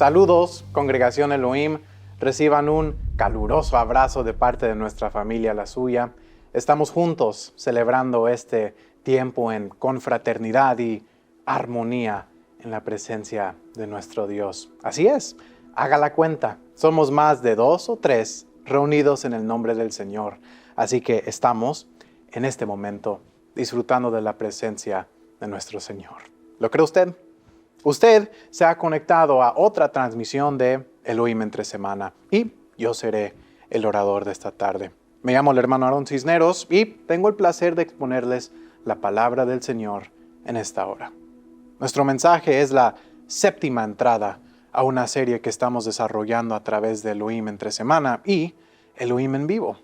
Saludos, Congregación Elohim. Reciban un caluroso abrazo de parte de nuestra familia, la suya. Estamos juntos celebrando este tiempo en confraternidad y armonía en la presencia de nuestro Dios. Así es, haga la cuenta. Somos más de 2 o 3 reunidos en el nombre del Señor. Así que estamos en este momento disfrutando de la presencia de nuestro Señor. ¿Lo cree usted? Usted se ha conectado a otra transmisión de Elohim entre semana y yo seré el orador de esta tarde. Me llamo el hermano Aarón Cisneros y tengo el placer de exponerles la palabra del Señor en esta hora. Nuestro mensaje es la 7ª entrada a una serie que estamos desarrollando a través de Elohim entre semana y Elohim en vivo.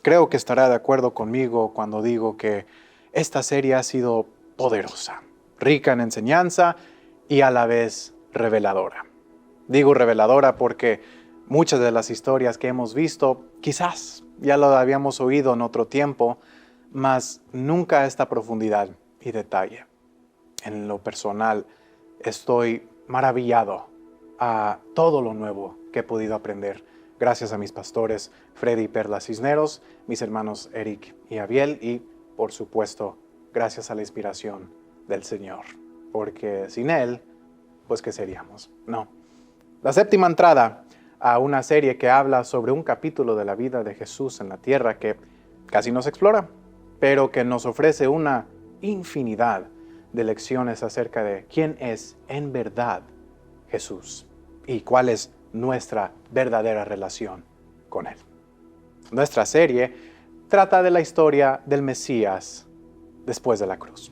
Creo que estará de acuerdo conmigo cuando digo que esta serie ha sido poderosa, rica en enseñanza y a la vez reveladora. Digo reveladora porque muchas de las historias que hemos visto quizás ya lo habíamos oído en otro tiempo, mas nunca a esta profundidad y detalle. En lo personal, estoy maravillado a todo lo nuevo que he podido aprender gracias a mis pastores Freddy y Perla Cisneros, mis hermanos Eric y Abiel y, por supuesto, gracias a la inspiración del Señor. Porque sin Él, pues ¿qué seríamos? No. La 7ª entrada a una serie que habla sobre un capítulo de la vida de Jesús en la tierra que casi no se explora, pero que nos ofrece una infinidad de lecciones acerca de quién es en verdad Jesús y cuál es nuestra verdadera relación con Él. Nuestra serie trata de la historia del Mesías después de la cruz.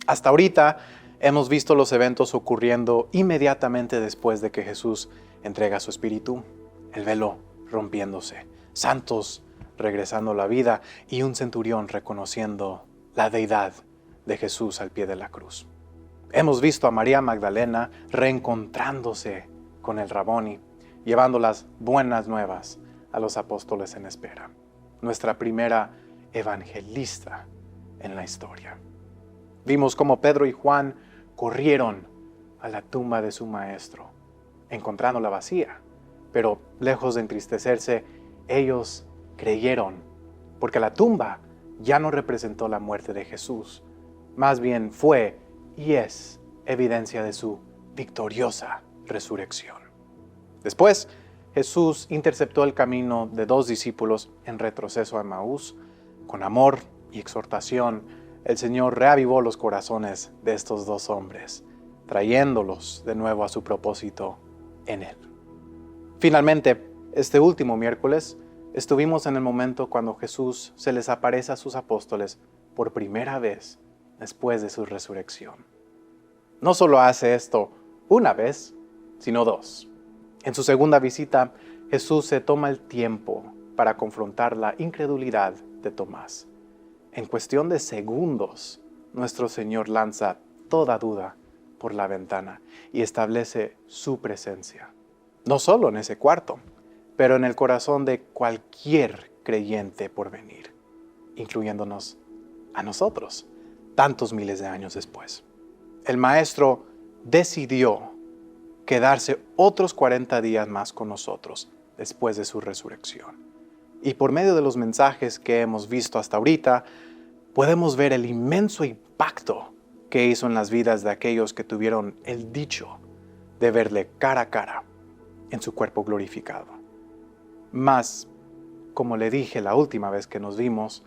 Hasta ahorita hemos visto los eventos ocurriendo inmediatamente después de que Jesús entrega su espíritu, el velo rompiéndose, santos regresando a la vida y un centurión reconociendo la deidad de Jesús al pie de la cruz. Hemos visto a María Magdalena reencontrándose con el Raboni, llevando las buenas nuevas a los apóstoles en espera. Nuestra primera evangelista en la historia. Vimos cómo Pedro y Juan corrieron a la tumba de su maestro, encontrándola vacía, pero lejos de entristecerse, ellos creyeron, porque la tumba ya no representó la muerte de Jesús, más bien fue y es evidencia de su victoriosa resurrección. Después, Jesús interceptó el camino de 2 discípulos en retroceso a Emaús. Con amor y exhortación, el Señor reavivó los corazones de estos 2 hombres, trayéndolos de nuevo a su propósito en Él. Finalmente, este último miércoles, estuvimos en el momento cuando Jesús se les aparece a sus apóstoles por primera vez después de su resurrección. No solo hace esto una vez, sino 2. En su segunda visita, Jesús se toma el tiempo para confrontar la incredulidad de Tomás. En cuestión de segundos, nuestro Señor lanza toda duda por la ventana y establece su presencia. No solo en ese cuarto, pero en el corazón de cualquier creyente por venir, incluyéndonos a nosotros, tantos miles de años después. El Maestro decidió quedarse otros 40 días más con nosotros después de su resurrección. Y por medio de los mensajes que hemos visto hasta ahorita, podemos ver el inmenso impacto que hizo en las vidas de aquellos que tuvieron el dicho de verle cara a cara en su cuerpo glorificado. Mas, como le dije la última vez que nos vimos,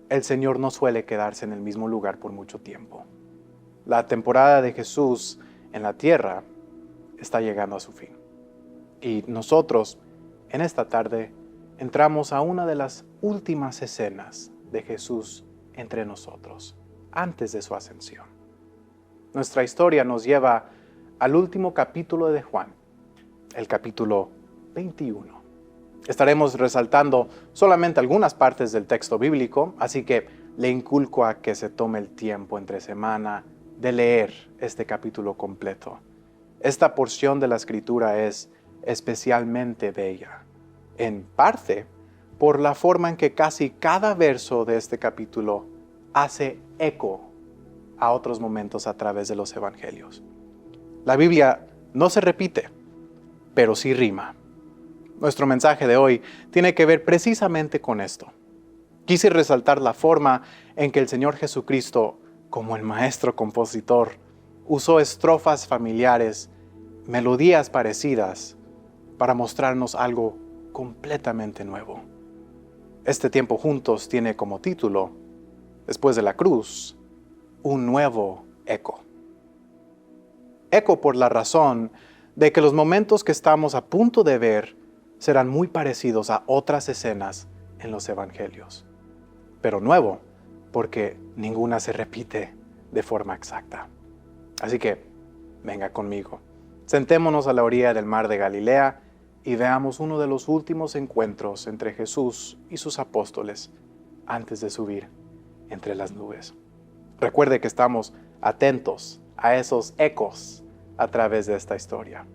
el Señor no suele quedarse en el mismo lugar por mucho tiempo. La temporada de Jesús en la tierra está llegando a su fin. Y nosotros, en esta tarde, entramos a una de las últimas escenas de Jesús entre nosotros, antes de su ascensión. Nuestra historia nos lleva al último capítulo de Juan, el capítulo 21. Estaremos resaltando solamente algunas partes del texto bíblico, así que le inculco a que se tome el tiempo entre semana de leer este capítulo completo. Esta porción de la Escritura es especialmente bella, en parte por la forma en que casi cada verso de este capítulo hace eco a otros momentos a través de los evangelios. La Biblia No se repite, pero sí rima. Nuestro mensaje de hoy tiene que ver precisamente con esto. Quise resaltar la forma en que el Señor Jesucristo, como el maestro compositor, usó estrofas familiares, melodías parecidas, para mostrarnos algo completamente nuevo. Este tiempo juntos tiene como título, después de la cruz, un nuevo eco. Eco por la razón de que los momentos que estamos a punto de ver serán muy parecidos a otras escenas en los evangelios. Pero nuevo, porque ninguna se repite de forma exacta. Así que, venga conmigo. Sentémonos a la orilla del mar de Galilea y veamos uno de los últimos encuentros entre Jesús y sus apóstoles antes de subir entre las nubes. Recuerde que estamos atentos a esos ecos a través de esta historia.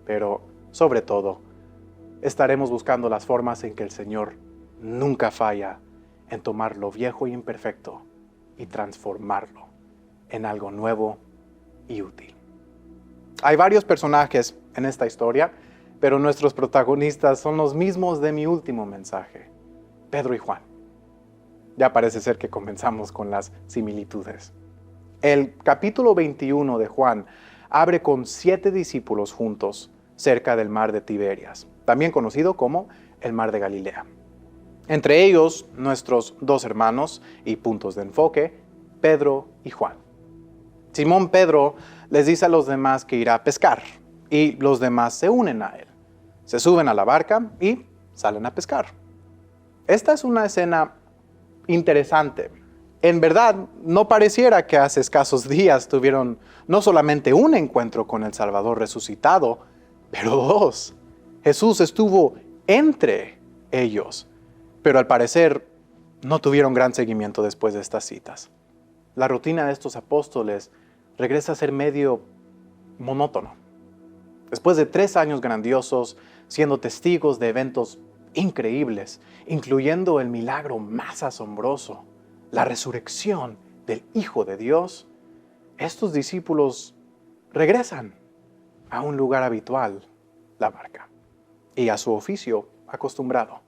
Pero, sobre todo, estaremos buscando las formas en que el Señor nunca falla en tomar lo viejo y imperfecto y transformarlo en algo nuevo y útil. Hay varios personajes en esta historia, pero nuestros protagonistas son los mismos de mi último mensaje, Pedro y Juan. Ya parece ser que comenzamos con las similitudes. El capítulo 21 de Juan abre con 7 discípulos juntos cerca del mar de Tiberias, también conocido como el mar de Galilea. Entre ellos, nuestros 2 hermanos y puntos de enfoque, Pedro y Juan. Simón Pedro les dice a los demás que irá a pescar y los demás se unen a él. Se suben a la barca y salen a pescar. Esta es una escena interesante. En verdad, no pareciera que hace escasos días tuvieron no solamente un encuentro con el Salvador resucitado, pero 2. Jesús estuvo entre ellos, pero al parecer no tuvieron gran seguimiento después de estas citas. La rutina de estos apóstoles regresa a ser medio monótono. Después de 3 años grandiosos, siendo testigos de eventos increíbles, incluyendo el milagro más asombroso, la resurrección del Hijo de Dios, estos discípulos regresan a un lugar habitual, la barca, y a su oficio acostumbrado,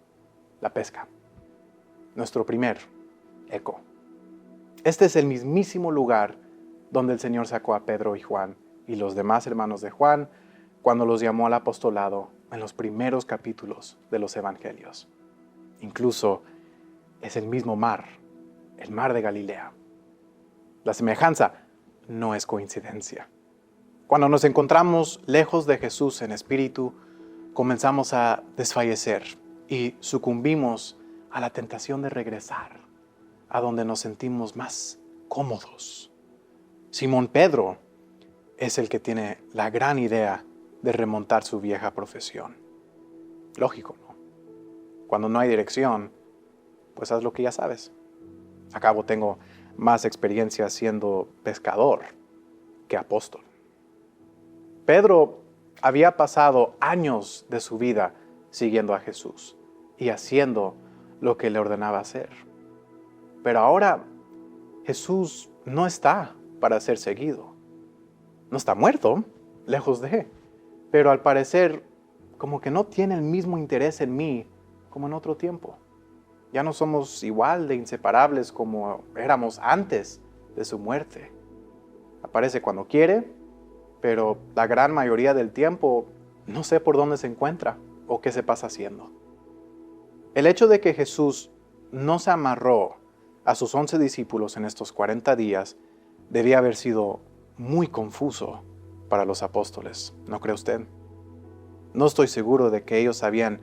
la pesca. Nuestro primer eco. Este es el mismísimo lugar donde el Señor sacó a Pedro y Juan y los demás hermanos de Juan cuando los llamó al apostolado en los primeros capítulos de los evangelios. Incluso es el mismo mar, el mar de Galilea. La semejanza no es coincidencia. Cuando nos encontramos lejos de Jesús en espíritu, comenzamos a desfallecer y sucumbimos a la tentación de regresar a donde nos sentimos más cómodos. Simón Pedro es el que tiene la gran idea de remontar su vieja profesión. Lógico, ¿no? Cuando no hay dirección, pues haz lo que ya sabes. A cabo tengo más experiencia siendo pescador que apóstol. Pedro había pasado años de su vida siguiendo a Jesús y haciendo lo que le ordenaba hacer. Pero ahora Jesús no está para ser seguido. No está muerto, lejos de, pero al parecer como que no tiene el mismo interés en mí como en otro tiempo. Ya no somos igual de inseparables como éramos antes de su muerte. Aparece cuando quiere, pero la gran mayoría del tiempo no sé por dónde se encuentra o qué se pasa haciendo. El hecho de que Jesús no se amarró a sus 11 discípulos en estos 40 días debía haber sido muy confuso para los apóstoles, ¿no cree usted? No estoy seguro de que ellos sabían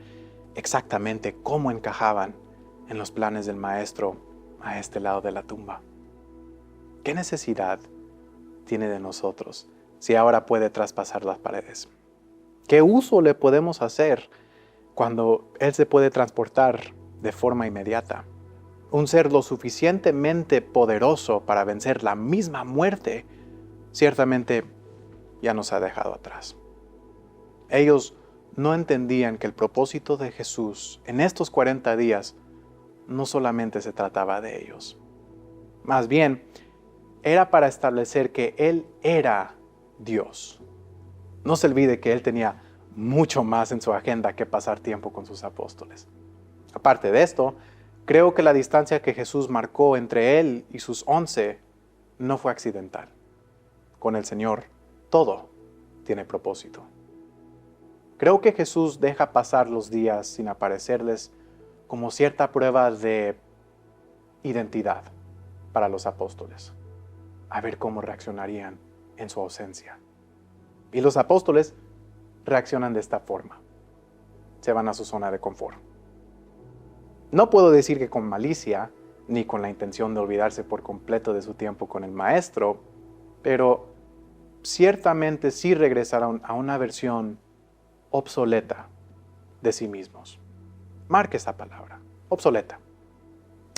exactamente cómo encajaban en los planes del Maestro a este lado de la tumba. ¿Qué necesidad tiene de nosotros si ahora puede traspasar las paredes? ¿Qué uso le podemos hacer cuando Él se puede transportar de forma inmediata? Un ser lo suficientemente poderoso para vencer la misma muerte, ciertamente ya nos ha dejado atrás. Ellos no entendían que el propósito de Jesús en estos 40 días no solamente se trataba de ellos. Más bien, era para establecer que Él era Dios No se olvide que Él tenía mucho más en su agenda que pasar tiempo con sus apóstoles. Aparte de esto, creo que la distancia que Jesús marcó entre Él y sus 11 no fue accidental. Con el Señor, todo tiene propósito. Creo que Jesús deja pasar los días sin aparecerles como cierta prueba de identidad para los apóstoles, a ver cómo reaccionarían en su ausencia. Y los apóstoles reaccionan de esta forma. Se van a su zona de confort. No puedo decir que con malicia, ni con la intención de olvidarse por completo de su tiempo con el Maestro, pero ciertamente sí regresaron a una versión obsoleta de sí mismos. Marque esa palabra, obsoleta.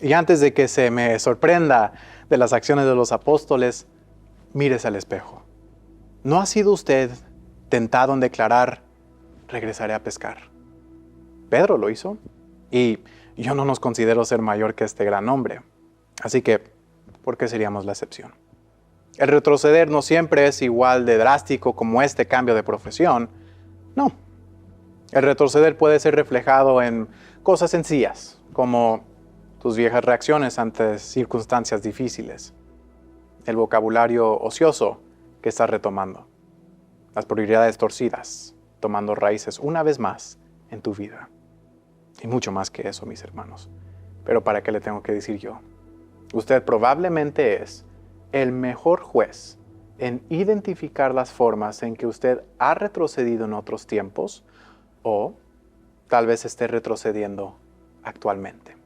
Y antes de que se me sorprenda de las acciones de los apóstoles, mírese al espejo. ¿No ha sido usted tentado en declarar, regresaré a pescar? Pedro lo hizo, y yo no nos considero ser mayor que este gran hombre. Así que, ¿por qué seríamos la excepción? El retroceder no siempre es igual de drástico como este cambio de profesión. No. El retroceder puede ser reflejado en cosas sencillas, como tus viejas reacciones ante circunstancias difíciles, el vocabulario ocioso que estás retomando, las prioridades torcidas, tomando raíces una vez más en tu vida. Y mucho más que eso, mis hermanos. Pero ¿para qué le tengo que decir yo? Usted probablemente es el mejor juez en identificar las formas en que usted ha retrocedido en otros tiempos o tal vez esté retrocediendo actualmente.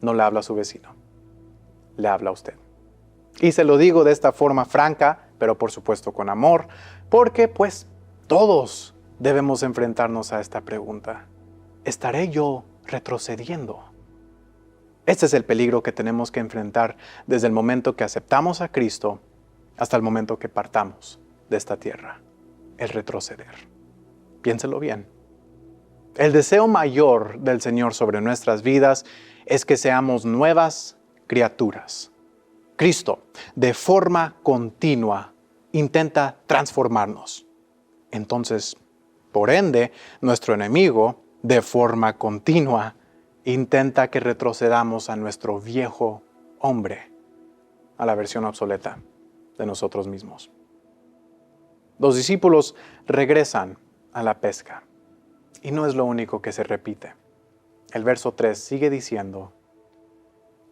No le habla a su vecino, le habla a usted. Y se lo digo de esta forma franca, pero por supuesto con amor, porque pues todos debemos enfrentarnos a esta pregunta. ¿Estaré yo retrocediendo? Este es el peligro que tenemos que enfrentar desde el momento que aceptamos a Cristo hasta el momento que partamos de esta tierra, el retroceder. Piénselo bien. El deseo mayor del Señor sobre nuestras vidas es que seamos nuevas criaturas. Cristo, de forma continua, intenta transformarnos. Entonces, por ende, nuestro enemigo, de forma continua, intenta que retrocedamos a nuestro viejo hombre, a la versión obsoleta de nosotros mismos. Los discípulos regresan a la pesca, y no es lo único que se repite. El verso 3 sigue diciendo,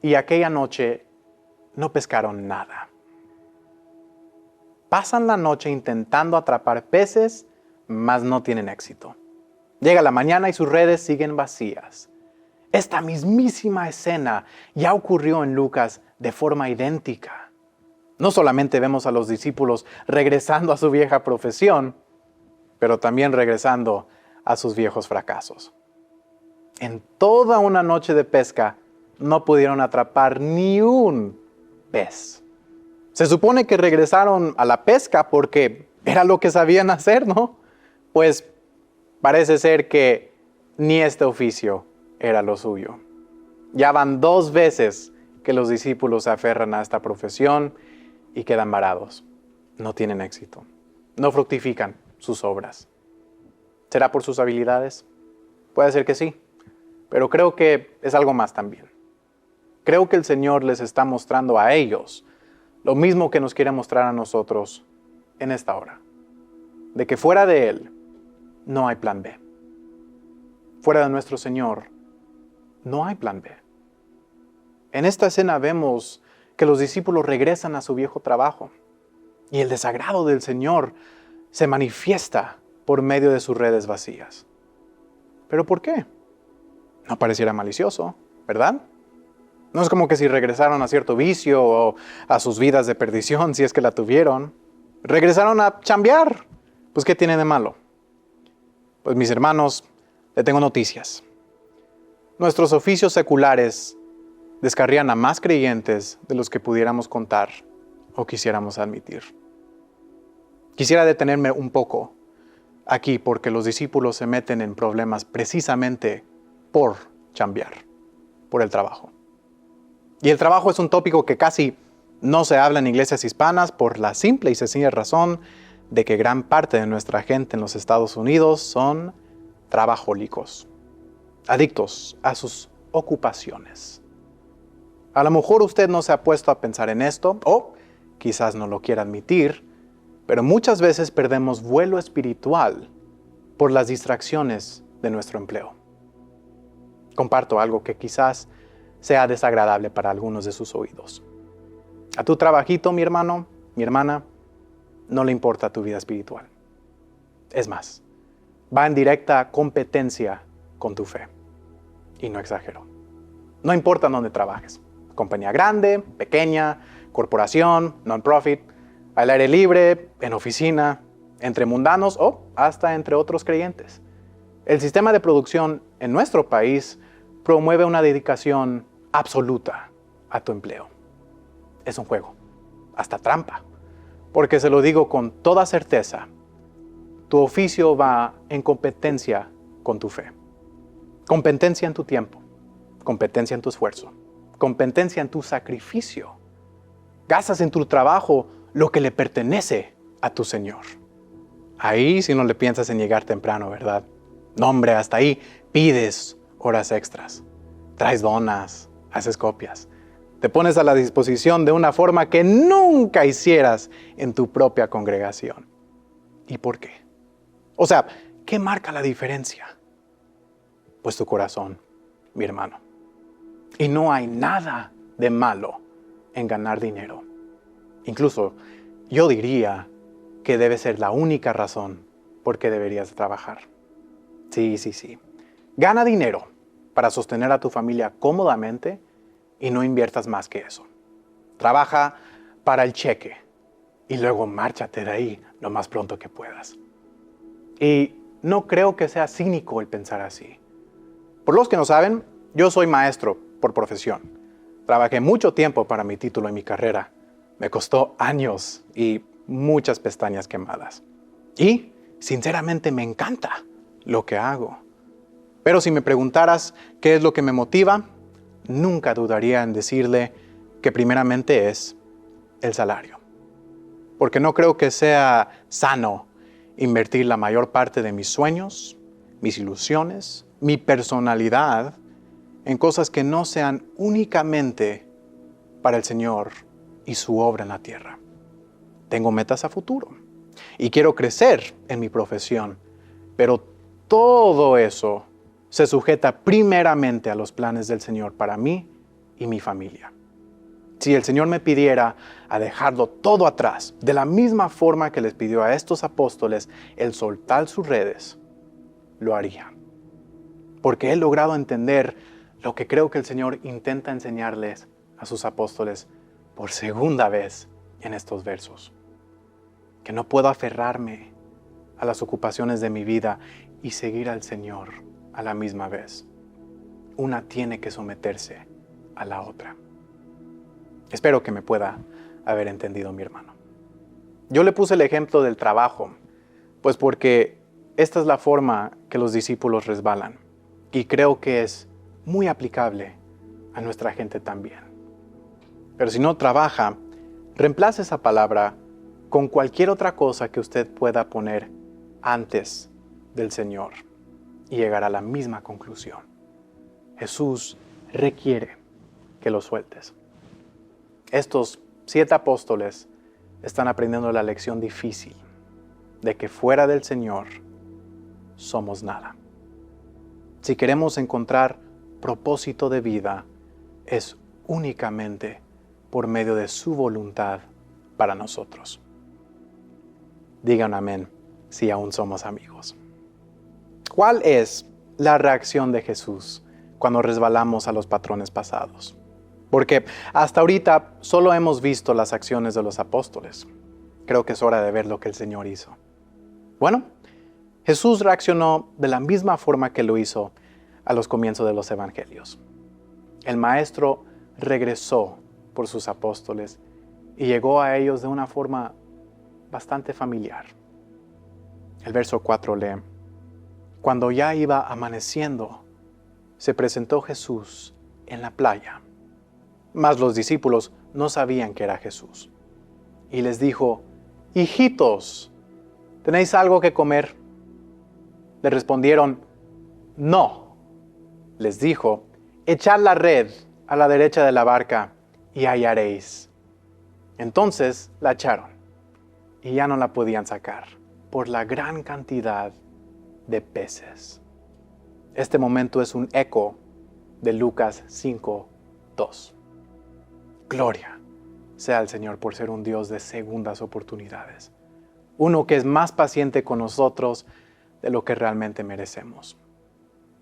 y aquella noche no pescaron nada. Pasan la noche intentando atrapar peces, mas no tienen éxito. Llega la mañana y sus redes siguen vacías. Esta mismísima escena ya ocurrió en Lucas de forma idéntica. No solamente vemos a los discípulos regresando a su vieja profesión, pero también regresando a sus viejos fracasos. En toda una noche de pesca no pudieron atrapar ni un pez. Se supone que regresaron a la pesca porque era lo que sabían hacer, ¿no? Pues parece ser que ni este oficio era lo suyo. Ya van 2 veces que los discípulos se aferran a esta profesión y quedan varados. No tienen éxito. No fructifican sus obras. ¿Será por sus habilidades? Puede ser que sí, pero creo que es algo más también. Creo que el Señor les está mostrando a ellos lo mismo que nos quiere mostrar a nosotros en esta hora. De que fuera de Él no hay plan B. Fuera de nuestro Señor no hay plan B. En esta escena vemos que los discípulos regresan a su viejo trabajo y el desagrado del Señor se manifiesta por medio de sus redes vacías. ¿Pero por qué? No pareciera malicioso, ¿verdad? No es como que si regresaron a cierto vicio o a sus vidas de perdición, si es que la tuvieron. Regresaron a chambear. Pues, ¿qué tiene de malo? Pues, mis hermanos, le tengo noticias. Nuestros oficios seculares descarrían a más creyentes de los que pudiéramos contar o quisiéramos admitir. Quisiera detenerme un poco aquí porque los discípulos se meten en problemas precisamente por chambear, por el trabajo. Y el trabajo es un tópico que casi no se habla en iglesias hispanas por la simple y sencilla razón de que gran parte de nuestra gente en los Estados Unidos son trabajólicos, adictos a sus ocupaciones. A lo mejor usted no se ha puesto a pensar en esto, o quizás no lo quiera admitir, pero muchas veces perdemos vuelo espiritual por las distracciones de nuestro empleo. Comparto algo que quizás sea desagradable para algunos de sus oídos. A tu trabajito, mi hermano, mi hermana, no le importa tu vida espiritual. Es más, va en directa competencia con tu fe. Y no exagero. No importa dónde trabajes. Compañía grande, pequeña, corporación, non-profit, al aire libre, en oficina, entre mundanos o hasta entre otros creyentes. El sistema de producción en nuestro país promueve una dedicación absoluta a tu empleo. Es un juego, hasta trampa, porque se lo digo con toda certeza, tu oficio va en competencia con tu fe. Competencia en tu tiempo, competencia en tu esfuerzo, competencia en tu sacrificio. Gastas en tu trabajo lo que le pertenece a tu Señor. Ahí si no le piensas en llegar temprano, ¿verdad? No, hombre, hasta ahí pides horas extras, traes donas, haces copias. Te pones a la disposición de una forma que nunca hicieras en tu propia congregación. ¿Y por qué? O sea, ¿qué marca la diferencia? Pues tu corazón, mi hermano. Y no hay nada de malo en ganar dinero. Incluso yo diría que debe ser la única razón por qué deberías trabajar. Sí. Gana dinero para sostener a tu familia cómodamente y no inviertas más que eso. Trabaja para el cheque y luego márchate de ahí lo más pronto que puedas. Y no creo que sea cínico el pensar así. Por los que no saben, yo soy maestro por profesión. Trabajé mucho tiempo para mi título y mi carrera. Me costó años y muchas pestañas quemadas. Y, sinceramente, me encanta lo que hago. Pero si me preguntaras qué es lo que me motiva, nunca dudaría en decirle que primeramente es el salario. Porque no creo que sea sano invertir la mayor parte de mis sueños, mis ilusiones, mi personalidad en cosas que no sean únicamente para el Señor y su obra en la tierra. Tengo metas a futuro y quiero crecer en mi profesión, pero todo eso se sujeta primeramente a los planes del Señor para mí y mi familia. Si el Señor me pidiera a dejarlo todo atrás, de la misma forma que les pidió a estos apóstoles el soltar sus redes, lo haría. Porque he logrado entender lo que creo que el Señor intenta enseñarles a sus apóstoles por segunda vez en estos versos. Que no puedo aferrarme a las ocupaciones de mi vida y seguir al Señor a la misma vez. Una tiene que someterse a la otra. Espero que me pueda haber entendido, mi hermano. Yo le puse el ejemplo del trabajo, pues porque esta es la forma que los discípulos resbalan y creo que es muy aplicable a nuestra gente también. Pero si no trabaja, reemplace esa palabra con cualquier otra cosa que usted pueda poner antes del Señor y llegar a la misma conclusión. Jesús requiere que lo sueltes. Estos 7 apóstoles están aprendiendo la lección difícil de que fuera del Señor somos nada. Si queremos encontrar propósito de vida, es únicamente por medio de su voluntad para nosotros. Digan amén si aún somos amigos. ¿Cuál es la reacción de Jesús cuando resbalamos a los patrones pasados? Porque hasta ahorita solo hemos visto las acciones de los apóstoles. Creo que es hora de ver lo que el Señor hizo. Bueno, Jesús reaccionó de la misma forma que lo hizo a los comienzos de los evangelios. El Maestro regresó por sus apóstoles y llegó a ellos de una forma bastante familiar. El verso 4 lee: Cuando ya iba amaneciendo, se presentó Jesús en la playa. Mas los discípulos no sabían que era Jesús. Y les dijo: Hijitos, ¿tenéis algo que comer? Le respondieron, no. Les dijo, echad la red a la derecha de la barca y hallaréis. Entonces la echaron y ya no la podían sacar por la gran cantidad de peces. Este momento es un eco de Lucas 5:2. Gloria sea al Señor por ser un Dios de segundas oportunidades. Uno que es más paciente con nosotros de lo que realmente merecemos.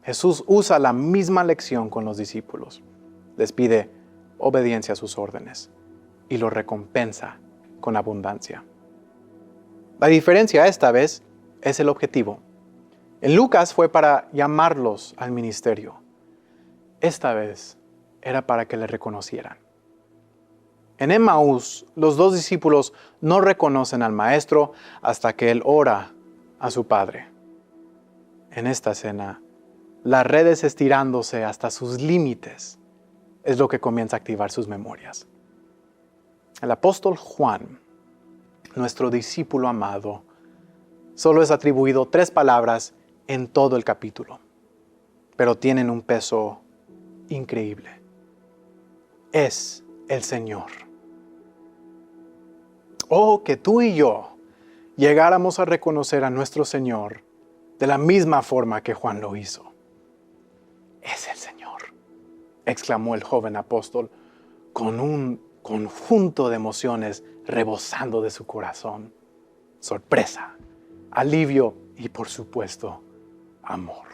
Jesús usa la misma lección con los discípulos. Les pide obediencia a sus órdenes y los recompensa con abundancia. La diferencia esta vez es el objetivo. En Lucas fue para llamarlos al ministerio. Esta vez era para que le reconocieran. En Emmaús, los dos discípulos no reconocen al Maestro hasta que Él ora a su Padre. En esta cena, las redes estirándose hasta sus límites es lo que comienza a activar sus memorias. El apóstol Juan, nuestro discípulo amado, solo es atribuido 3 palabras en todo el capítulo, pero tienen un peso increíble. Es el Señor. Oh, que tú y yo llegáramos a reconocer a nuestro Señor de la misma forma que Juan lo hizo. Es el Señor, exclamó el joven apóstol con un conjunto de emociones rebosando de su corazón. Sorpresa, alivio y, por supuesto, amor.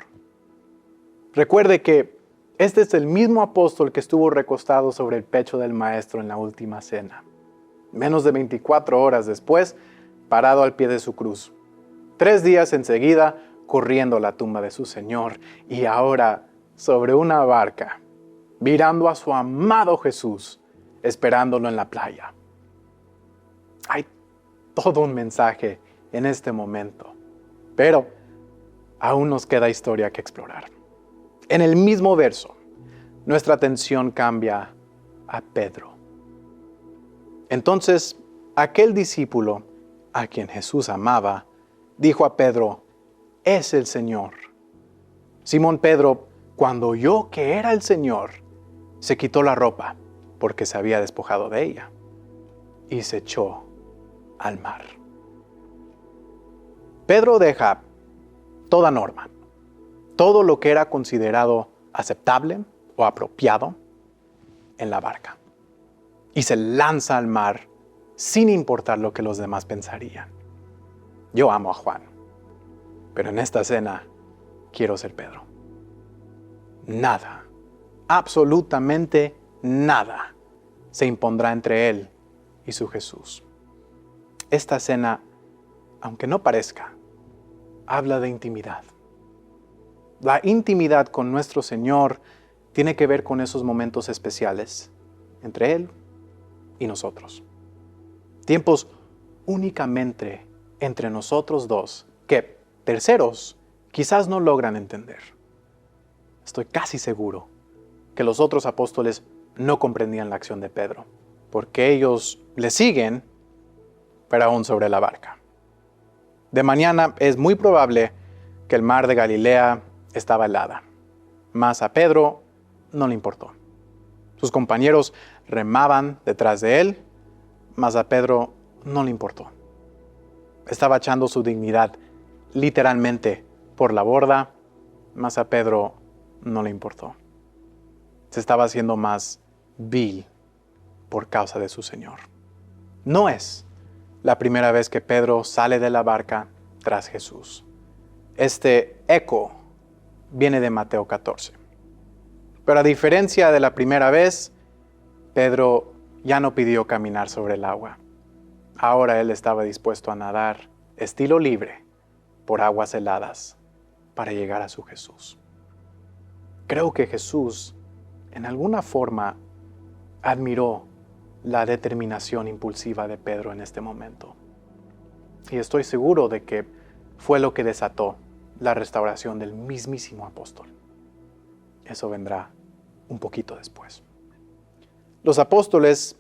Recuerde que este es el mismo apóstol que estuvo recostado sobre el pecho del Maestro en la última cena. Menos de 24 horas después, parado al pie de su cruz. 3 días enseguida, corriendo a la tumba de su Señor. Y ahora, sobre una barca, mirando a su amado Jesús, esperándolo en la playa. Hay todo un mensaje en este momento, pero aún nos queda historia que explorar. En el mismo verso, nuestra atención cambia a Pedro. Entonces, aquel discípulo a quien Jesús amaba, dijo a Pedro, es el Señor. Simón Pedro, cuando oyó que era el Señor, se quitó la ropa porque se había despojado de ella y se echó al mar. Pedro deja toda norma, todo lo que era considerado aceptable o apropiado en la barca y se lanza al mar sin importar lo que los demás pensarían. Yo amo a Juan, pero en esta cena quiero ser Pedro. Nada, absolutamente nada, se impondrá entre él y su Jesús. Esta cena, aunque no parezca, habla de intimidad. La intimidad con nuestro Señor tiene que ver con esos momentos especiales entre Él y nosotros. Tiempos únicamente entre nosotros dos que terceros quizás no logran entender. Estoy casi seguro que los otros apóstoles no comprendían la acción de Pedro, porque ellos le siguen, pero aún sobre la barca. De mañana es muy probable que el mar de Galilea estaba helada, mas a Pedro no le importó. Sus compañeros remaban detrás de él, mas a Pedro no le importó. Estaba echando su dignidad literalmente por la borda, mas a Pedro no le importó. Se estaba haciendo más vil por causa de su Señor. No es la primera vez que Pedro sale de la barca tras Jesús. Este eco viene de Mateo 14. Pero a diferencia de la primera vez, Pedro ya no pidió caminar sobre el agua. Ahora él estaba dispuesto a nadar estilo libre por aguas heladas para llegar a su Jesús. Creo que Jesús, en alguna forma, admiró la determinación impulsiva de Pedro en este momento. Y estoy seguro de que fue lo que desató la restauración del mismísimo apóstol. Eso vendrá un poquito después. Los apóstoles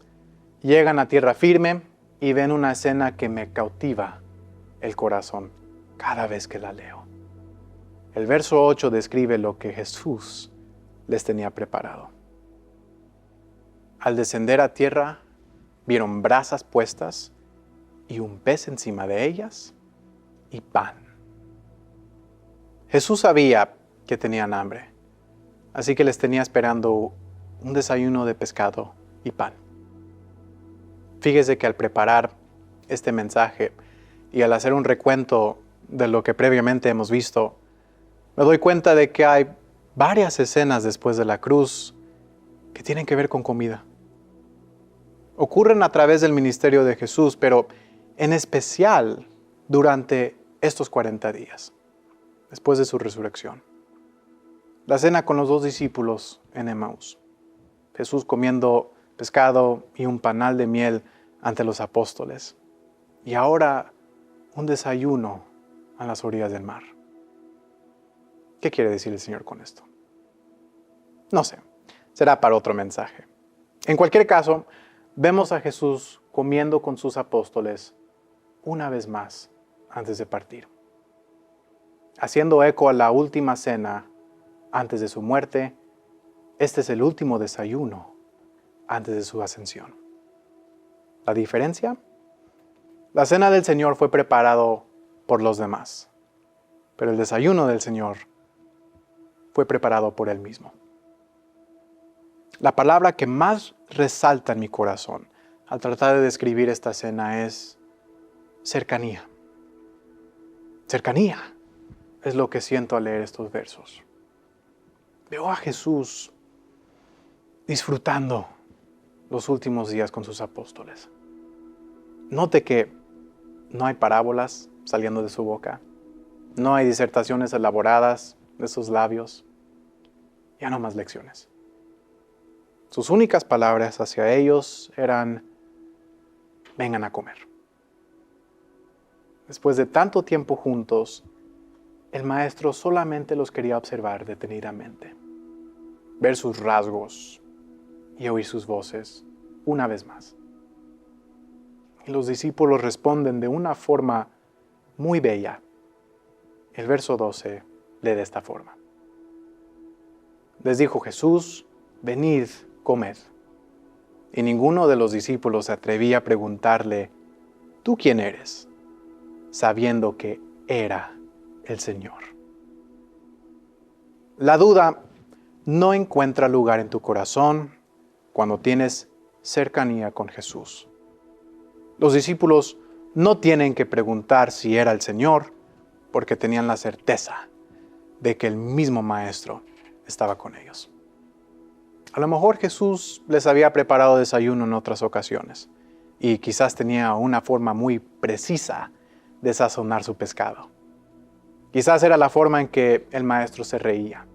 llegan a tierra firme y ven una escena que me cautiva el corazón cada vez que la leo. El verso 8 describe lo que Jesús les tenía preparado. Al descender a tierra, vieron brasas puestas y un pez encima de ellas y pan. Jesús sabía que tenían hambre, así que les tenía esperando un desayuno de pescado y pan. Fíjese que al preparar este mensaje y al hacer un recuento de lo que previamente hemos visto, me doy cuenta de que hay varias escenas después de la cruz que tienen que ver con comida. Ocurren a través del ministerio de Jesús, pero en especial durante estos 40 días, después de su resurrección. La cena con los 2 discípulos en Emaús. Jesús comiendo pescado y un panal de miel ante los apóstoles. Y ahora un desayuno a las orillas del mar. ¿Qué quiere decir el Señor con esto? No sé, será para otro mensaje. En cualquier caso, vemos a Jesús comiendo con sus apóstoles una vez más antes de partir. Haciendo eco a la última cena antes de su muerte, este es el último desayuno antes de su ascensión. ¿La diferencia? La cena del Señor fue preparado por los demás, pero el desayuno del Señor fue preparado por Él mismo. La palabra que más resalta en mi corazón al tratar de describir esta cena es cercanía. Cercanía es lo que siento al leer estos versos. Veo a Jesús disfrutando los últimos días con sus apóstoles. Note que no hay parábolas saliendo de su boca. No hay disertaciones elaboradas de sus labios. Ya no más lecciones. Sus únicas palabras hacia ellos eran: vengan a comer. Después de tanto tiempo juntos, el maestro solamente los quería observar detenidamente, ver sus rasgos y oír sus voces una vez más. Y los discípulos responden de una forma muy bella. El verso 12 lee de esta forma. Les dijo Jesús: venid, comed. Y ninguno de los discípulos se atrevía a preguntarle: ¿tú quién eres?, sabiendo que era el Señor. La duda no encuentra lugar en tu corazón cuando tienes cercanía con Jesús. Los discípulos no tienen que preguntar si era el Señor, porque tenían la certeza de que el mismo Maestro estaba con ellos. A lo mejor Jesús les había preparado desayuno en otras ocasiones y quizás tenía una forma muy precisa de sazonar su pescado. Quizás era la forma en que el Maestro se reía,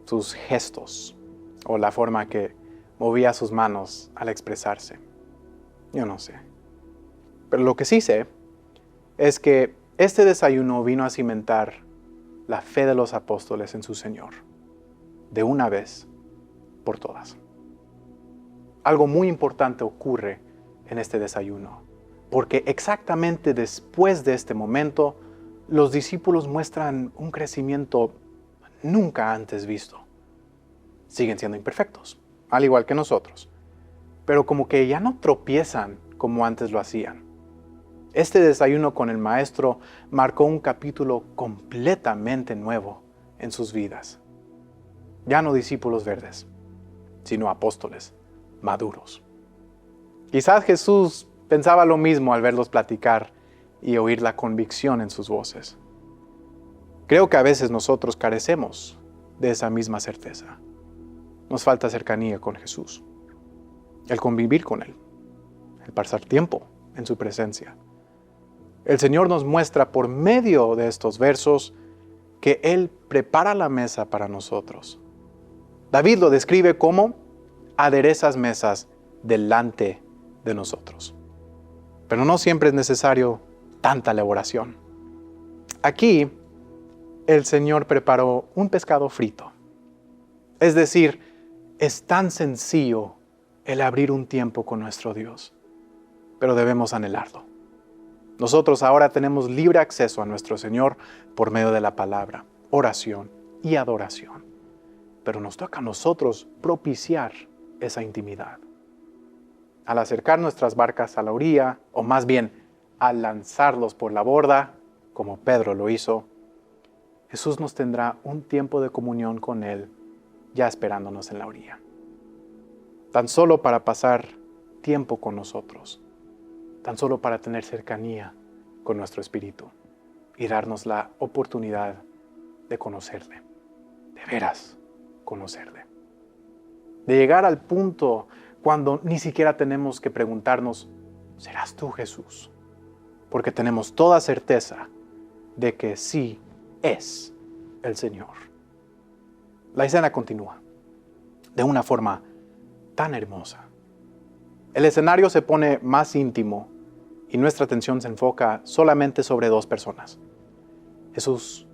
sus gestos o la forma que movía sus manos al expresarse. Yo no sé. Pero lo que sí sé es que este desayuno vino a cimentar la fe de los apóstoles en su Señor, de una vez por todas. Algo muy importante ocurre en este desayuno, porque exactamente después de este momento, los discípulos muestran un crecimiento nunca antes visto. Siguen siendo imperfectos, al igual que nosotros, pero como que ya no tropiezan como antes lo hacían. Este desayuno con el Maestro marcó un capítulo completamente nuevo en sus vidas. Ya no discípulos verdes, sino apóstoles maduros. Quizás Jesús pensaba lo mismo al verlos platicar y oír la convicción en sus voces. Creo que a veces nosotros carecemos de esa misma certeza. Nos falta cercanía con Jesús, el convivir con Él, el pasar tiempo en su presencia. El Señor nos muestra por medio de estos versos que Él prepara la mesa para nosotros. David lo describe como aderezas mesas delante de nosotros. Pero no siempre es necesario tanta elaboración. Aquí, el Señor preparó un pescado frito. Es decir, es tan sencillo el abrir un tiempo con nuestro Dios, pero debemos anhelarlo. Nosotros ahora tenemos libre acceso a nuestro Señor por medio de la palabra, oración y adoración. Pero nos toca a nosotros propiciar esa intimidad. Al acercar nuestras barcas a la orilla, o más bien al lanzarlos por la borda, como Pedro lo hizo, Jesús nos tendrá un tiempo de comunión con Él, ya esperándonos en la orilla. Tan solo para pasar tiempo con nosotros, tan solo para tener cercanía con nuestro espíritu y darnos la oportunidad de conocerle, de veras conocerle. De llegar al punto cuando ni siquiera tenemos que preguntarnos, ¿serás tú, Jesús? Porque tenemos toda certeza de que sí es el Señor. La escena continúa de una forma tan hermosa. El escenario se pone más íntimo y nuestra atención se enfoca solamente sobre dos personas, Jesús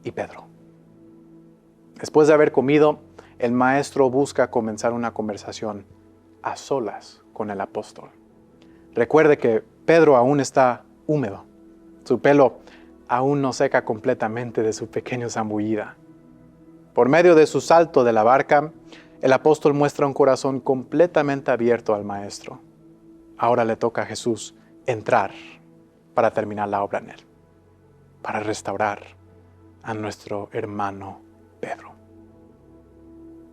y Pedro. Después de haber comido, el maestro busca comenzar una conversación a solas con el apóstol. Recuerde que Pedro aún está húmedo. Su pelo aún no seca completamente de su pequeña zambullida. Por medio de su salto de la barca, el apóstol muestra un corazón completamente abierto al maestro. Ahora le toca a Jesús entrar para terminar la obra en él, para restaurar a nuestro hermano Pedro.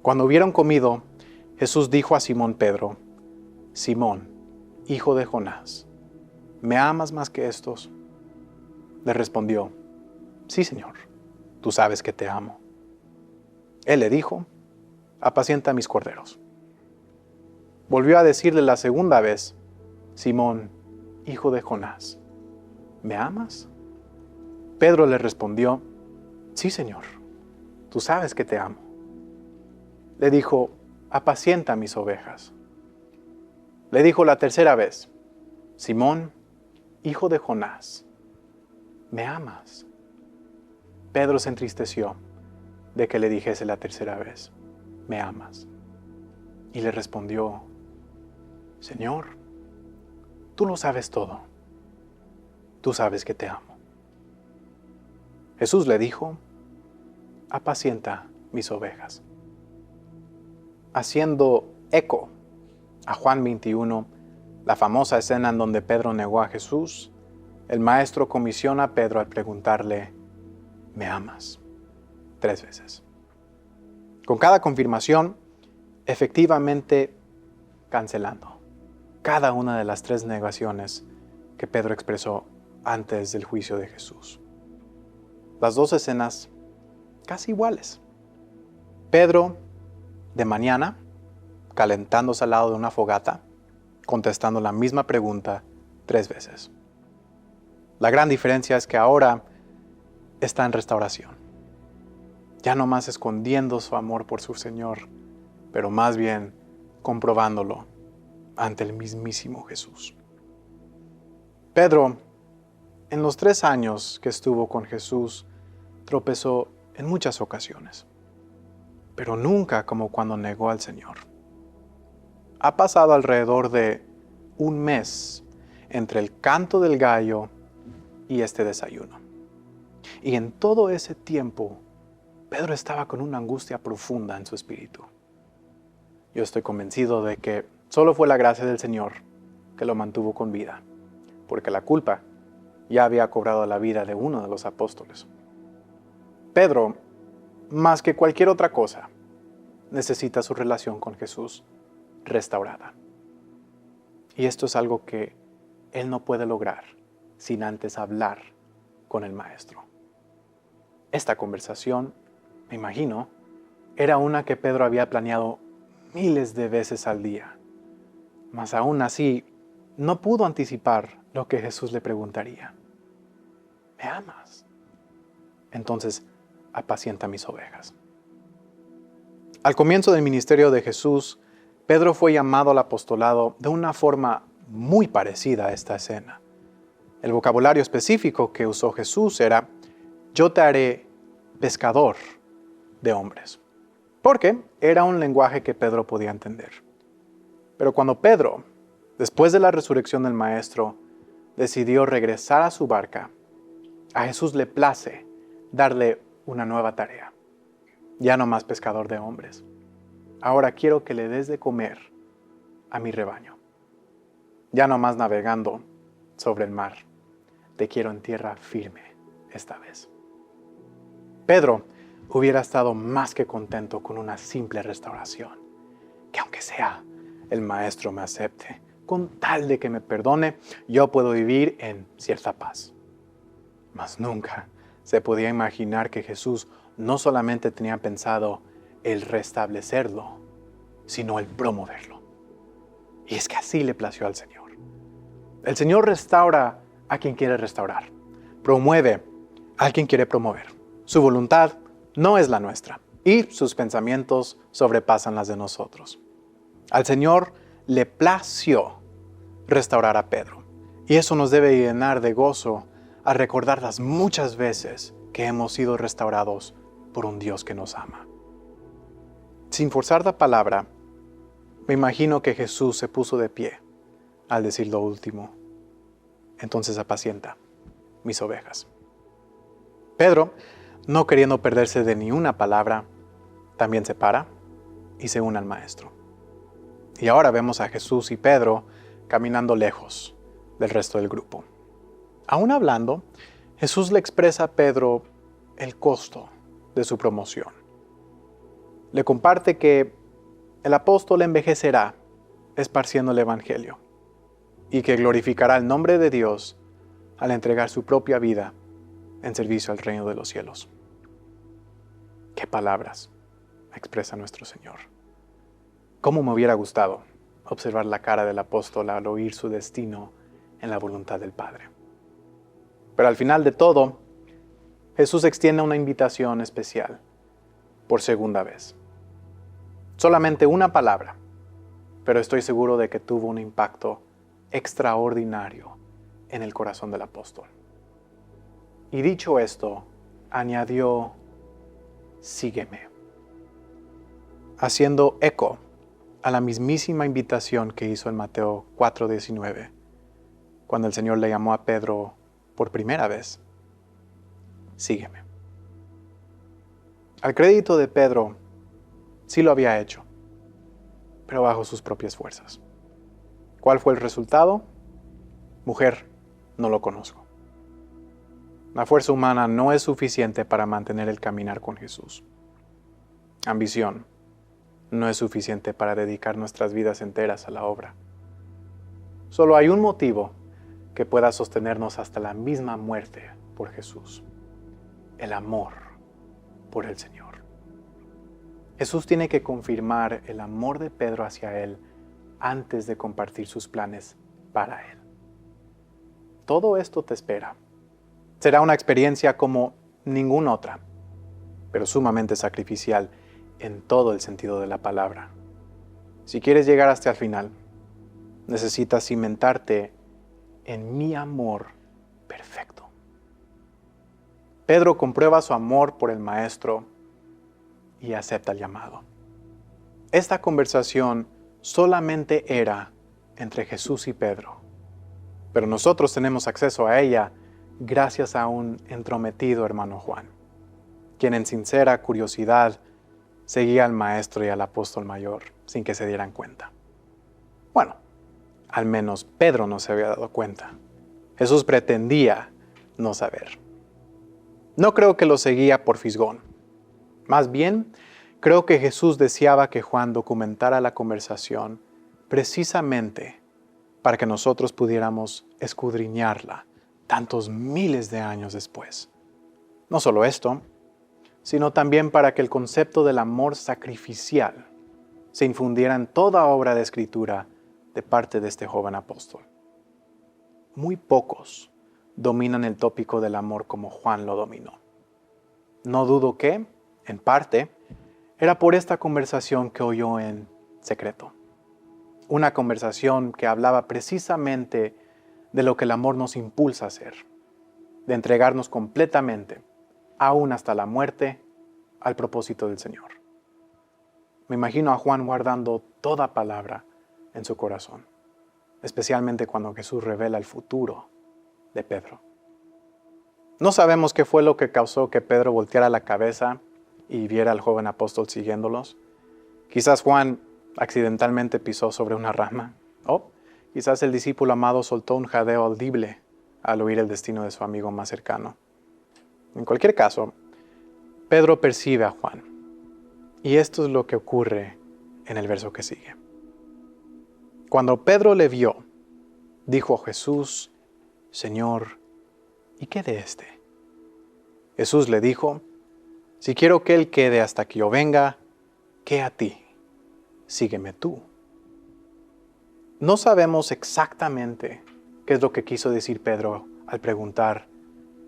Cuando hubieron comido, Jesús dijo a Simón Pedro: Simón, hijo de Jonás, ¿me amas más que estos? Le respondió: Sí, Señor, tú sabes que te amo. Él le dijo: apacienta mis corderos. Volvió a decirle la segunda vez: Simón, hijo de Jonás, ¿me amas? Pedro le respondió: Sí, Señor, tú sabes que te amo. Le dijo: apacienta mis ovejas. Le dijo la tercera vez: Simón, hijo de Jonás, ¿me amas? Pedro se entristeció de que le dijese la tercera vez: ¿me amas? Y le respondió: Señor, tú lo sabes todo. Tú sabes que te amo. Jesús le dijo: apacienta mis ovejas. Haciendo eco a Juan 21, la famosa escena en donde Pedro negó a Jesús, el maestro comisiona a Pedro al preguntarle: ¿me amas? 3 veces. Con cada confirmación, efectivamente cancelando cada una de las 3 negaciones que Pedro expresó antes del juicio de Jesús. Las 2 escenas casi iguales. Pedro de mañana, calentándose al lado de una fogata, contestando la misma pregunta 3 veces. La gran diferencia es que ahora está en restauración. Ya no más escondiendo su amor por su Señor, pero más bien comprobándolo ante el mismísimo Jesús. Pedro, en los 3 años que estuvo con Jesús, tropezó en muchas ocasiones, pero nunca como cuando negó al Señor. Ha pasado alrededor de 1 mes entre el canto del gallo y este desayuno. Y en todo ese tiempo, Pedro estaba con una angustia profunda en su espíritu. Yo estoy convencido de que solo fue la gracia del Señor que lo mantuvo con vida, porque la culpa ya había cobrado la vida de uno de los apóstoles. Pedro, más que cualquier otra cosa, necesita su relación con Jesús restaurada. Y esto es algo que él no puede lograr sin antes hablar con el Maestro. Esta conversación, me imagino, era una que Pedro había planeado miles de veces al día. Mas aún así, no pudo anticipar lo que Jesús le preguntaría. ¿Me amas? Entonces, apacienta mis ovejas. Al comienzo del ministerio de Jesús, Pedro fue llamado al apostolado de una forma muy parecida a esta escena. El vocabulario específico que usó Jesús era: yo te haré pescador de hombres. Porque era un lenguaje que Pedro podía entender. Pero cuando Pedro, después de la resurrección del Maestro, decidió regresar a su barca, a Jesús le place darle una nueva tarea. Ya no más pescador de hombres. Ahora quiero que le des de comer a mi rebaño. Ya no más navegando sobre el mar. Te quiero en tierra firme esta vez. Pedro hubiera estado más que contento con una simple restauración. Que aunque sea el maestro me acepte, con tal de que me perdone, yo puedo vivir en cierta paz. Mas nunca se podía imaginar que Jesús no solamente tenía pensado el restablecerlo, sino el promoverlo. Y es que así le plació al Señor. El Señor restaura a quien quiere restaurar. Promueve a quien quiere promover. Su voluntad no es la nuestra y sus pensamientos sobrepasan las de nosotros. Al Señor le plació restaurar a Pedro. Y eso nos debe llenar de gozo a recordar las muchas veces que hemos sido restaurados por un Dios que nos ama. Sin forzar la palabra, me imagino que Jesús se puso de pie al decir lo último. Entonces apacienta mis ovejas. Pedro, no queriendo perderse de ni una palabra, también se para y se une al Maestro. Y ahora vemos a Jesús y Pedro caminando lejos del resto del grupo. Aún hablando, Jesús le expresa a Pedro el costo de su promoción. Le comparte que el apóstol envejecerá esparciendo el Evangelio y que glorificará el nombre de Dios al entregar su propia vida en servicio al reino de los cielos. ¡Qué palabras!, expresa nuestro Señor. ¿Cómo me hubiera gustado observar la cara del apóstol al oír su destino en la voluntad del Padre? Pero al final de todo, Jesús extiende una invitación especial por segunda vez. Solamente una palabra, pero estoy seguro de que tuvo un impacto extraordinario en el corazón del apóstol. Y dicho esto, añadió: sígueme, haciendo eco a la mismísima invitación que hizo en Mateo 4:19, cuando el Señor le llamó a Pedro por primera vez: sígueme. Al crédito de Pedro, sí lo había hecho, pero bajo sus propias fuerzas. ¿Cuál fue el resultado? Mujer, no lo conozco. La fuerza humana no es suficiente para mantener el caminar con Jesús. Ambición no es suficiente para dedicar nuestras vidas enteras a la obra. Solo hay un motivo que pueda sostenernos hasta la misma muerte por Jesús: el amor por el Señor. Jesús tiene que confirmar el amor de Pedro hacia Él antes de compartir sus planes para Él. Todo esto te espera. Será una experiencia como ninguna otra, pero sumamente sacrificial en todo el sentido de la palabra. Si quieres llegar hasta el final, necesitas cimentarte en mi amor perfecto. Pedro comprueba su amor por el Maestro y acepta el llamado. Esta conversación solamente era entre Jesús y Pedro, pero nosotros tenemos acceso a ella gracias a un entrometido hermano Juan, quien en sincera curiosidad seguía al Maestro y al apóstol mayor sin que se dieran cuenta. Bueno, al menos Pedro no se había dado cuenta. Jesús pretendía no saber. No creo que lo seguía por fisgón. Más bien, creo que Jesús deseaba que Juan documentara la conversación precisamente para que nosotros pudiéramos escudriñarla tantos miles de años después. No solo esto, sino también para que el concepto del amor sacrificial se infundiera en toda obra de escritura de parte de este joven apóstol. Muy pocos dominan el tópico del amor como Juan lo dominó. No dudo que, en parte, era por esta conversación que oyó en secreto. Una conversación que hablaba precisamente de lo que el amor nos impulsa a hacer, de entregarnos completamente, aún hasta la muerte, al propósito del Señor. Me imagino a Juan guardando toda palabra en su corazón, especialmente cuando Jesús revela el futuro de Pedro. No sabemos qué fue lo que causó que Pedro volteara la cabeza y viera al joven apóstol siguiéndolos. Quizás Juan accidentalmente pisó sobre una rama, o quizás el discípulo amado soltó un jadeo audible al oír el destino de su amigo más cercano. En cualquier caso, Pedro percibe a Juan, y esto es lo que ocurre en el verso que sigue. Cuando Pedro le vio, dijo a Jesús: Señor, ¿y qué de éste? Jesús le dijo: si quiero que él quede hasta que yo venga, ¿qué a ti? Sígueme tú. No sabemos exactamente qué es lo que quiso decir Pedro al preguntar: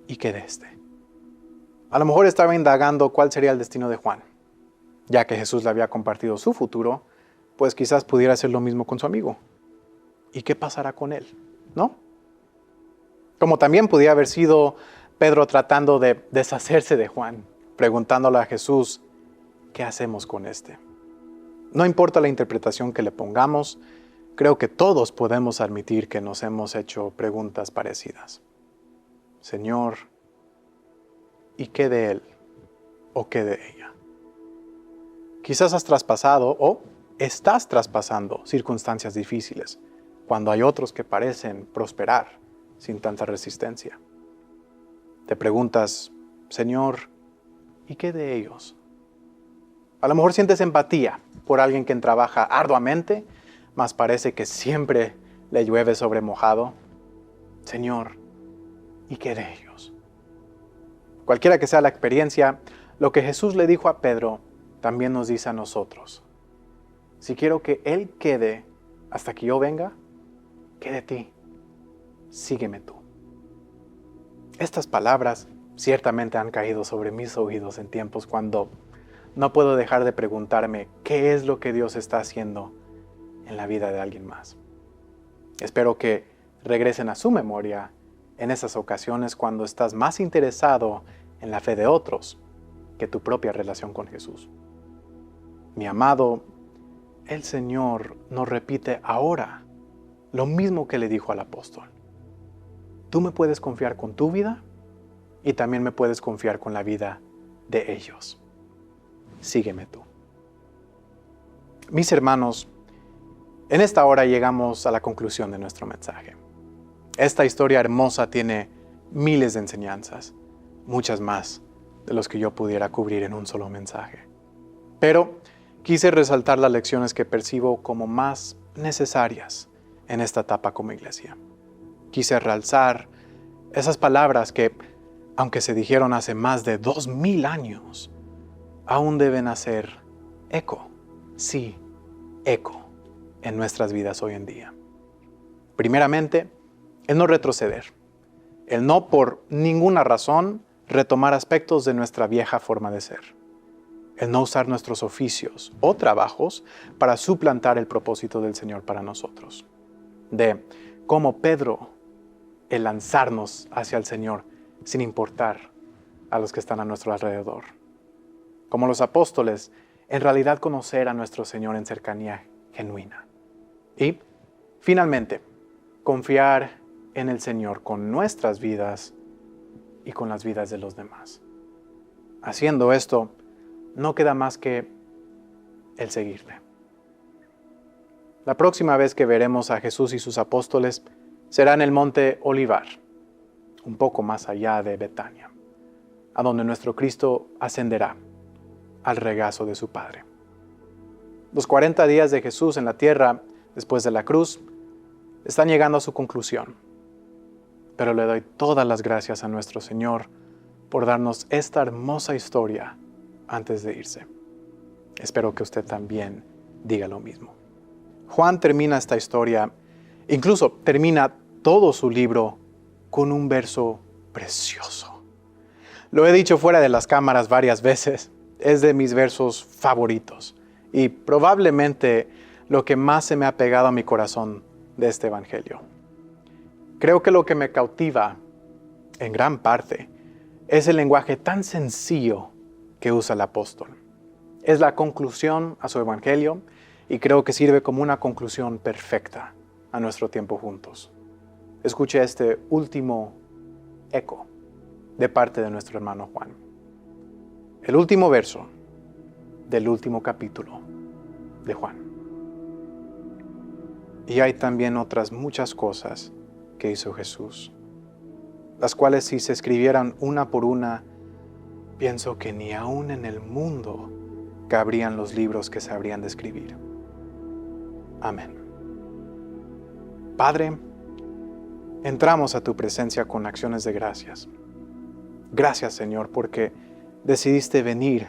¿y qué de éste? A lo mejor estaba indagando cuál sería el destino de Juan. Ya que Jesús le había compartido su futuro, pues quizás pudiera hacer lo mismo con su amigo. ¿Y qué pasará con él? ¿No? Como también podía haber sido Pedro tratando de deshacerse de Juan, preguntándole a Jesús: ¿qué hacemos con este? No importa la interpretación que le pongamos, creo que todos podemos admitir que nos hemos hecho preguntas parecidas. Señor, ¿y qué de él o qué de ella? Quizás has traspasado o estás traspasando circunstancias difíciles, cuando hay otros que parecen prosperar sin tanta resistencia. Te preguntas: Señor, ¿y qué de ellos? A lo mejor sientes empatía por alguien que trabaja arduamente, mas parece que siempre le llueve sobre mojado. Señor, ¿y qué de ellos? Cualquiera que sea la experiencia, lo que Jesús le dijo a Pedro también nos dice a nosotros: si quiero que él quede hasta que yo venga, ¿qué de ti? Sígueme tú. Estas palabras ciertamente han caído sobre mis oídos en tiempos cuando no puedo dejar de preguntarme qué es lo que Dios está haciendo en la vida de alguien más. Espero que regresen a su memoria en esas ocasiones cuando estás más interesado en la fe de otros que tu propia relación con Jesús. Mi amado, el Señor nos repite ahora lo mismo que le dijo al apóstol. Tú me puedes confiar con tu vida y también me puedes confiar con la vida de ellos. Sígueme tú. Mis hermanos, en esta hora llegamos a la conclusión de nuestro mensaje. Esta historia hermosa tiene miles de enseñanzas, muchas más de los que yo pudiera cubrir en un solo mensaje. Pero quise resaltar las lecciones que percibo como más necesarias en esta etapa como iglesia. Quise realzar esas palabras que, aunque se dijeron hace más de 2000 años, aún deben hacer eco, sí, eco, en nuestras vidas hoy en día. Primeramente, el no retroceder, el no por ninguna razón retomar aspectos de nuestra vieja forma de ser, el no usar nuestros oficios o trabajos para suplantar el propósito del Señor para nosotros. De, como Pedro, el lanzarnos hacia el Señor sin importar a los que están a nuestro alrededor. Como los apóstoles, en realidad conocer a nuestro Señor en cercanía genuina. Y, finalmente, confiar en el Señor con nuestras vidas y con las vidas de los demás. Haciendo esto, no queda más que el seguirle. La próxima vez que veremos a Jesús y sus apóstoles será en el monte Olivar, un poco más allá de Betania, a donde nuestro Cristo ascenderá al regazo de su Padre. Los 40 días de Jesús en la tierra, después de la cruz, están llegando a su conclusión. Pero le doy todas las gracias a nuestro Señor por darnos esta hermosa historia antes de irse. Espero que usted también diga lo mismo. Juan termina esta historia, incluso termina todo su libro con un verso precioso. Lo he dicho fuera de las cámaras varias veces, es de mis versos favoritos y probablemente lo que más se me ha pegado a mi corazón de este evangelio. Creo que lo que me cautiva, en gran parte, es el lenguaje tan sencillo que usa el apóstol. Es la conclusión a su evangelio y creo que sirve como una conclusión perfecta a nuestro tiempo juntos. escuche este último eco de parte de nuestro hermano Juan. El último verso del último capítulo de Juan. Y hay también otras muchas cosas que hizo Jesús, las cuales si se escribieran una por una, pienso que ni aún en el mundo cabrían los libros que se habrían de escribir. Amén. Padre, entramos a tu presencia con acciones de gracias. Gracias, Señor, porque decidiste venir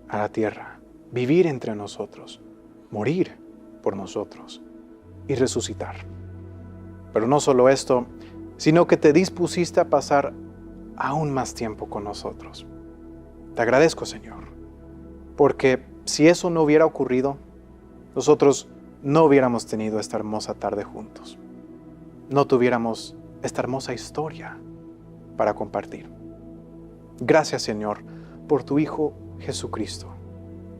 a la tierra, vivir entre nosotros, morir por nosotros y resucitar. Pero no solo esto, sino que te dispusiste a pasar aún más tiempo con nosotros. Te agradezco, Señor, porque si eso no hubiera ocurrido, nosotros no hubiéramos tenido esta hermosa tarde juntos. No tuviéramos esta hermosa historia para compartir. Gracias, Señor, por tu Hijo Jesucristo,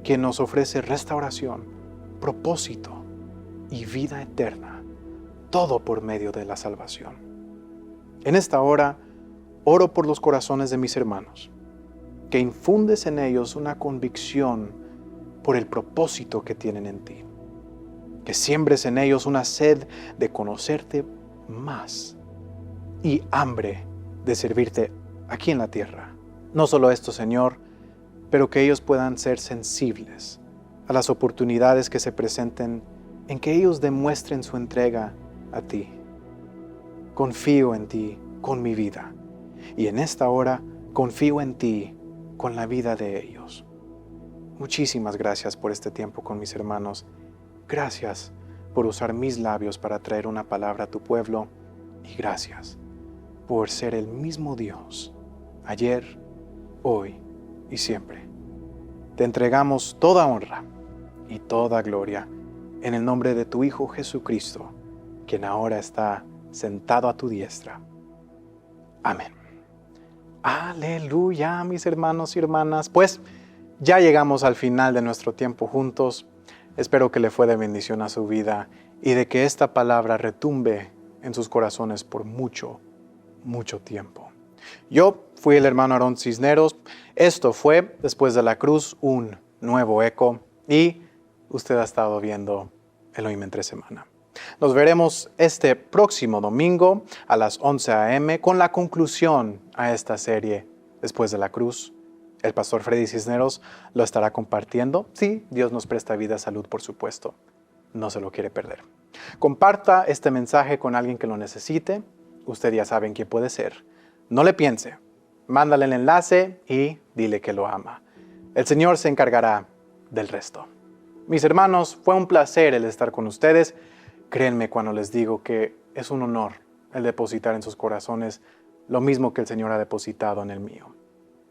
quien nos ofrece restauración, propósito y vida eterna, todo por medio de la salvación. En esta hora, oro por los corazones de mis hermanos, que infundes en ellos una convicción por el propósito que tienen en ti, que siembres en ellos una sed de conocerte más y hambre de servirte aquí en la tierra. No solo esto, Señor, pero que ellos puedan ser sensibles a las oportunidades que se presenten en que ellos demuestren su entrega a ti. Confío en ti con mi vida y en esta hora confío en ti con la vida de ellos. Muchísimas gracias por este tiempo con mis hermanos. Gracias por usar mis labios para traer una palabra a tu pueblo y gracias por ser el mismo Dios, ayer, hoy y siempre. Te entregamos toda honra y toda gloria en el nombre de tu Hijo Jesucristo, quien ahora está sentado a tu diestra. Amén. Aleluya, mis hermanos y hermanas. Pues ya llegamos al final de nuestro tiempo juntos. Espero que le fue de bendición a su vida y de que esta palabra retumbe en sus corazones por mucho, mucho tiempo. Yo fui el hermano Aarón Cisneros. Esto fue Después de la Cruz, un nuevo eco. Y usted ha estado viendo Elohim entre semana. Nos veremos este próximo domingo a las 11 a.m. con la conclusión a esta serie Después de la Cruz. El pastor Freddy Cisneros lo estará compartiendo. Sí, Dios nos presta vida, salud, por supuesto. No se lo quiere perder. Comparta este mensaje con alguien que lo necesite. Usted ya sabe quién puede ser. No le piense. Mándale el enlace y dile que lo ama. El Señor se encargará del resto. Mis hermanos, fue un placer el estar con ustedes. Créanme cuando les digo que es un honor el depositar en sus corazones lo mismo que el Señor ha depositado en el mío.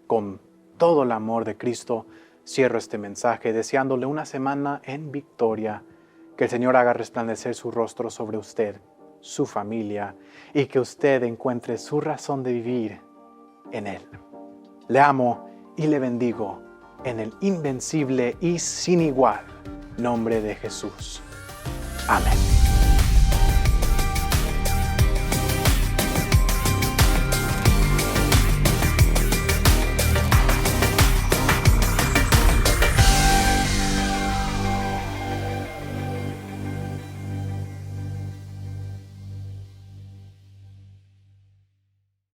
Con todo el amor de Cristo, cierro este mensaje deseándole una semana en victoria, que el Señor haga resplandecer su rostro sobre usted, su familia, y que usted encuentre su razón de vivir en Él. Le amo y le bendigo en el invencible y sin igual nombre de Jesús. Amén.